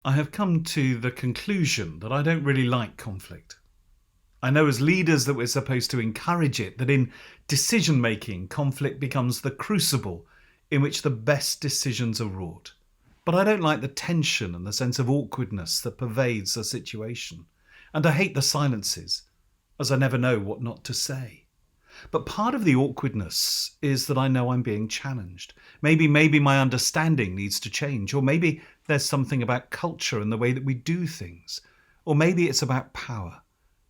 I have come to the conclusion that I don't really like conflict. I know as leaders that we're supposed to encourage it, that in decision making, conflict becomes the crucible in which the best decisions are wrought. But I don't like the tension and the sense of awkwardness that pervades a situation. And I hate the silences, as I never know what not to say. But part of the awkwardness is that I know I'm being challenged. Maybe my understanding needs to change, or maybe there's something about culture and the way that we do things, or maybe it's about power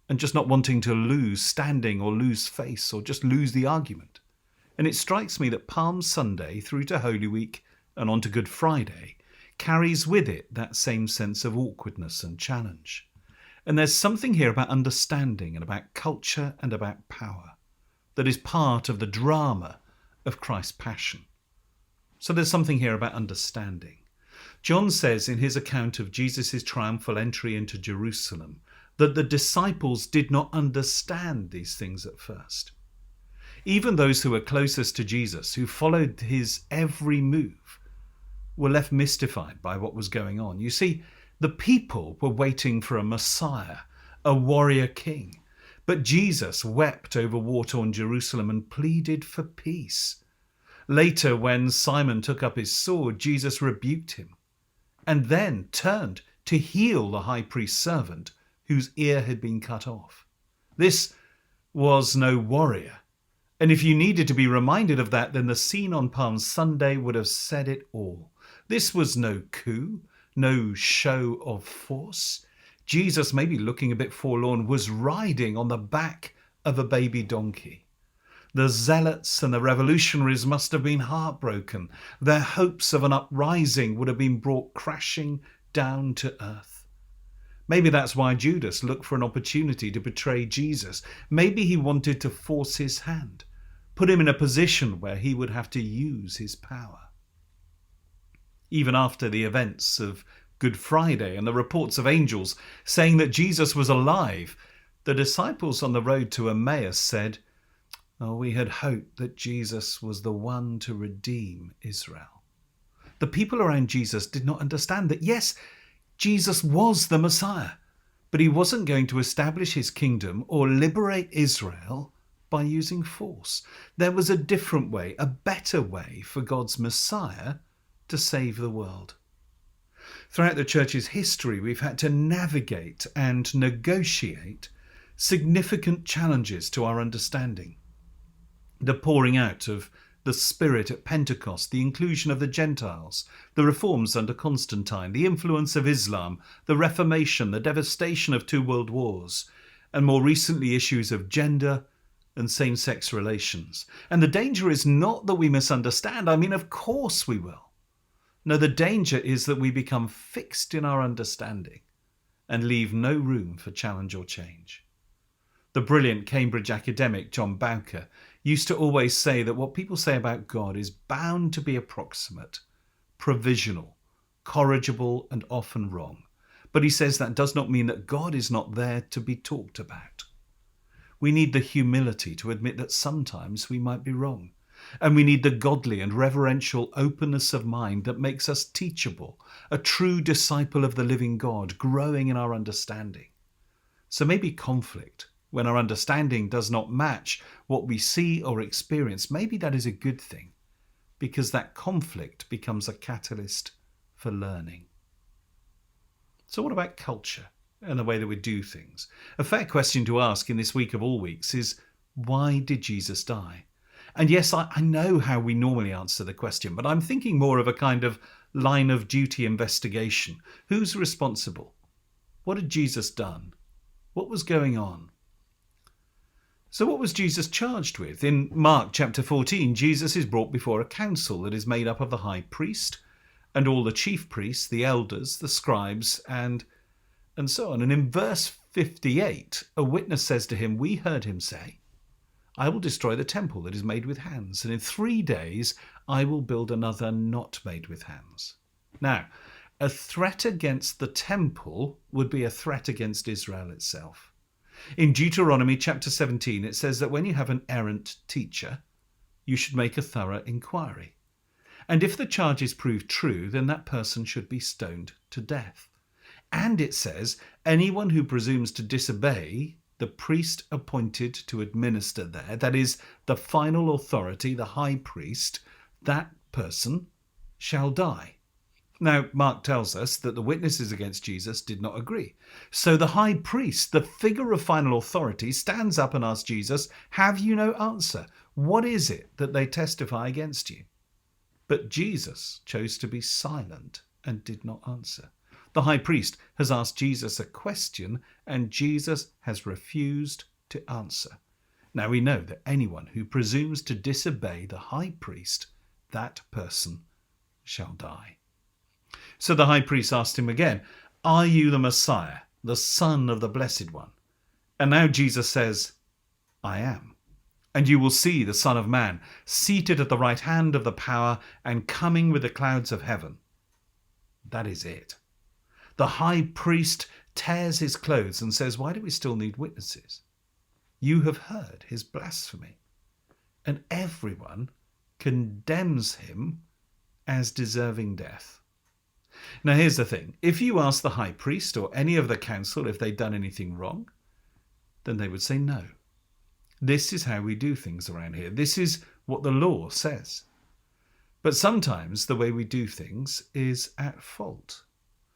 and just not wanting to lose standing or lose face or just lose the argument. And it strikes me that Palm Sunday through to Holy Week and on to Good Friday carries with it that same sense of awkwardness and challenge. And there's something here about understanding and about culture and about power that is part of the drama of Christ's passion. So there's something here about understanding. John says in his account of Jesus' triumphal entry into Jerusalem that the disciples did not understand these things at first. Even those who were closest to Jesus, who followed his every move, were left mystified by what was going on. You see, the people were waiting for a Messiah, a warrior king. But Jesus wept over war-torn Jerusalem and pleaded for peace. Later, when Simon took up his sword, Jesus rebuked him and then turned to heal the high priest's servant whose ear had been cut off. This was no warrior. And if you needed to be reminded of that, then the scene on Palm Sunday would have said it all. This was no coup, no show of force. Jesus, maybe looking a bit forlorn, was riding on the back of a baby donkey. The zealots and the revolutionaries must have been heartbroken. Their hopes of an uprising would have been brought crashing down to earth. Maybe that's why Judas looked for an opportunity to betray Jesus. Maybe he wanted to force his hand, put him in a position where he would have to use his power. Even after the events of Good Friday and the reports of angels saying that Jesus was alive, the disciples on the road to Emmaus said, "Oh, we had hoped that Jesus was the one to redeem Israel." The people around Jesus did not understand that, yes, Jesus was the Messiah, but he wasn't going to establish his kingdom or liberate Israel by using force. There was a different way, a better way for God's Messiah to save the world. Throughout the church's history, we've had to navigate and negotiate significant challenges to our understanding. The pouring out of the Spirit at Pentecost, the inclusion of the Gentiles, the reforms under Constantine, the influence of Islam, the Reformation, the devastation of 2 world wars, and more recently issues of gender and same-sex relations. And the danger is not that we misunderstand. I mean, of course we will. No, the danger is that we become fixed in our understanding and leave no room for challenge or change. The brilliant Cambridge academic John Bowker used to always say that what people say about God is bound to be approximate, provisional, corrigible, and often wrong. But he says that does not mean that God is not there to be talked about. We need the humility to admit that sometimes we might be wrong. And we need the godly and reverential openness of mind that makes us teachable, a true disciple of the living God, growing in our understanding. So maybe conflict, when our understanding does not match what we see or experience, maybe that is a good thing, because that conflict becomes a catalyst for learning. So what about culture and the way that we do things? A fair question to ask in this week of all weeks is, why did Jesus die? And yes, I know how we normally answer the question, but I'm thinking more of a kind of line of duty investigation. Who's responsible? What had Jesus done? What was going on? So what was Jesus charged with? In Mark chapter 14, Jesus is brought before a council that is made up of the high priest and all the chief priests, the elders, the scribes, and so on. And in verse 58, a witness says to him, "We heard him say, I will destroy the temple that is made with hands, and in 3 days I will build another not made with hands." Now, a threat against the temple would be a threat against Israel itself. In Deuteronomy chapter 17, it says that when you have an errant teacher, you should make a thorough inquiry. And if the charges prove true, then that person should be stoned to death. And it says, anyone who presumes to disobey the priest appointed to administer there, that is, the final authority, the high priest, that person shall die. Now, Mark tells us that the witnesses against Jesus did not agree. So the high priest, the figure of final authority, stands up and asks Jesus, have you no answer? What is it that they testify against you? But Jesus chose to be silent and did not answer. The high priest has asked Jesus a question, and Jesus has refused to answer. Now we know that anyone who presumes to disobey the high priest, that person shall die. So the high priest asked him again, are you the Messiah, the Son of the Blessed One? And now Jesus says, I am. And you will see the Son of Man seated at the right hand of the power and coming with the clouds of heaven. That is it. The high priest tears his clothes and says, why do we still need witnesses? You have heard his blasphemy. And everyone condemns him as deserving death. Now here's the thing. If you ask the high priest or any of the council if they'd done anything wrong, then they would say no. This is how we do things around here. This is what the law says. But sometimes the way we do things is at fault.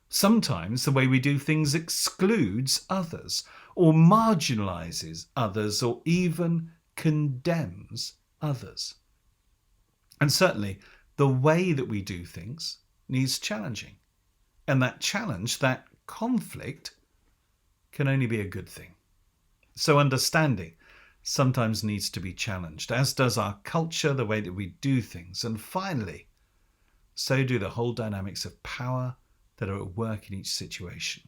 Sometimes the way we do things excludes others or marginalizes others or even condemns others. And certainly the way that we do things needs challenging. And that challenge, that conflict, can only be a good thing. So understanding sometimes needs to be challenged, as does our culture, the way that we do things. And finally, so do the whole dynamics of power that are at work in each situation.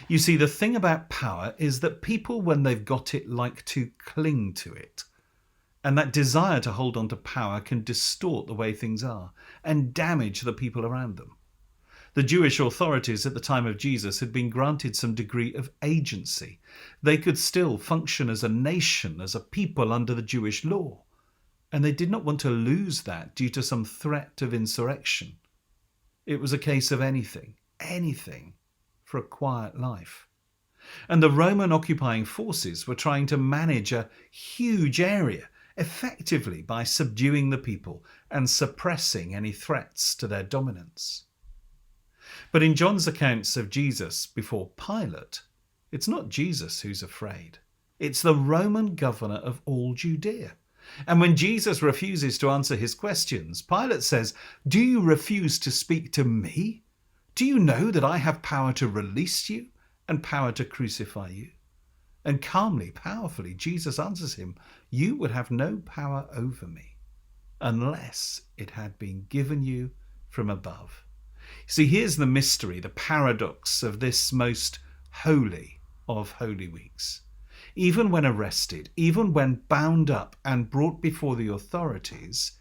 You see, the thing about power is that people, when they've got it, like to cling to it. And that desire to hold on to power can distort the way things are and damage the people around them. The Jewish authorities at the time of Jesus had been granted some degree of agency. They could still function as a nation, as a people under the Jewish law. And they did not want to lose that due to some threat of insurrection. It was a case of anything for a quiet life. And the Roman occupying forces were trying to manage a huge area effectively by subduing the people and suppressing any threats to their dominance. But in John's accounts of Jesus before Pilate, it's not Jesus who's afraid. It's the Roman governor of all Judea. And when Jesus refuses to answer his questions, Pilate says, do you refuse to speak to me? Do you know that I have power to release you and power to crucify you? And calmly, powerfully, Jesus answers him, you would have no power over me unless it had been given you from above. See, here's the mystery, the paradox of this most holy of Holy Weeks. Even when arrested, even when bound up and brought before the authorities,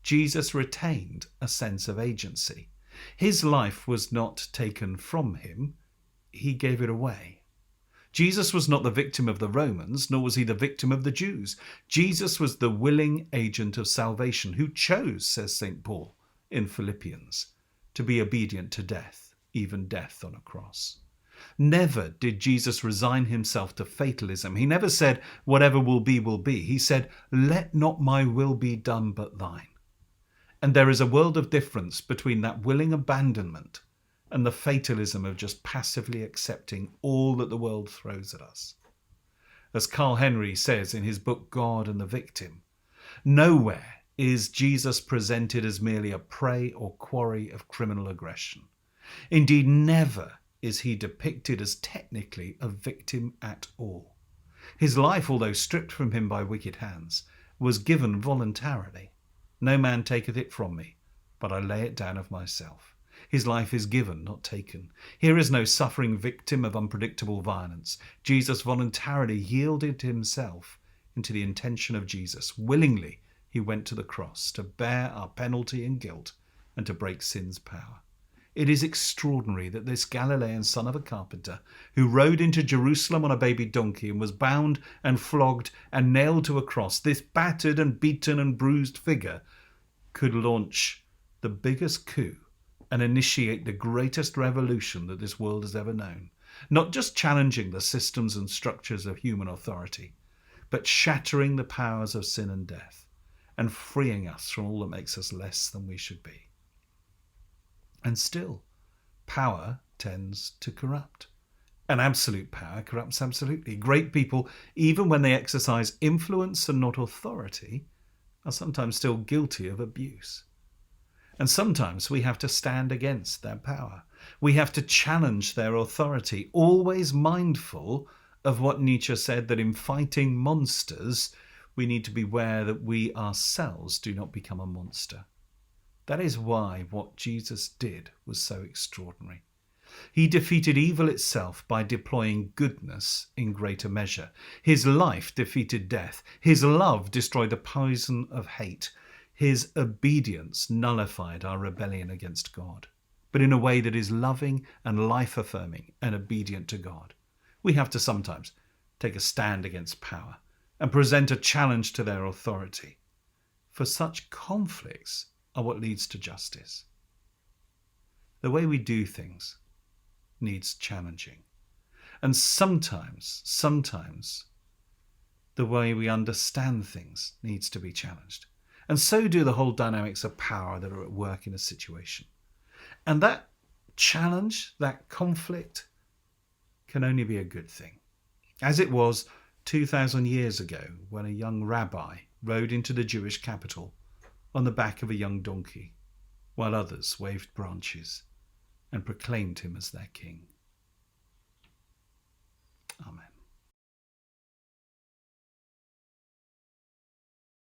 Jesus retained a sense of agency. His life was not taken from him, he gave it away. Jesus was not the victim of the Romans, nor was he the victim of the Jews. Jesus was the willing agent of salvation who chose, says St. Paul in Philippians, to be obedient to death, even death on a cross. Never did Jesus resign himself to fatalism. He never said, whatever will be, will be. He said, let not my will be done but thine. And there is a world of difference between that willing abandonment and the fatalism of just passively accepting all that the world throws at us. As Carl Henry says in his book God and the Victim, nowhere is Jesus presented as merely a prey or quarry of criminal aggression. Indeed, never is he depicted as technically a victim at all. His life, although stripped from him by wicked hands, was given voluntarily. No man taketh it from me, but I lay it down of myself. His life is given, not taken. Here is no suffering victim of unpredictable violence. Jesus voluntarily yielded himself into the intention of Jesus. Willingly, he went to the cross to bear our penalty and guilt and to break sin's power. It is extraordinary that this Galilean son of a carpenter, who rode into Jerusalem on a baby donkey and was bound and flogged and nailed to a cross, this battered and beaten and bruised figure, could launch the biggest coup and initiate the greatest revolution that this world has ever known. Not just challenging the systems and structures of human authority, but shattering the powers of sin and death and freeing us from all that makes us less than we should be. And still, power tends to corrupt. And absolute power corrupts absolutely. Great people, even when they exercise influence and not authority, are sometimes still guilty of abuse. And sometimes we have to stand against their power. We have to challenge their authority, always mindful of what Nietzsche said, that in fighting monsters, we need to beware that we ourselves do not become a monster. That is why what Jesus did was so extraordinary. He defeated evil itself by deploying goodness in greater measure. His life defeated death. His love destroyed the poison of hate. His obedience nullified our rebellion against God, but in a way that is loving and life-affirming and obedient to God. We have to sometimes take a stand against power and present a challenge to their authority, for such conflicts are what leads to justice. The way we do things needs challenging. And sometimes the way we understand things needs to be challenged. And so do the whole dynamics of power that are at work in a situation. And that challenge, that conflict, can only be a good thing. As it was 2,000 years ago when a young rabbi rode into the Jewish capital on the back of a young donkey, while others waved branches and proclaimed him as their king.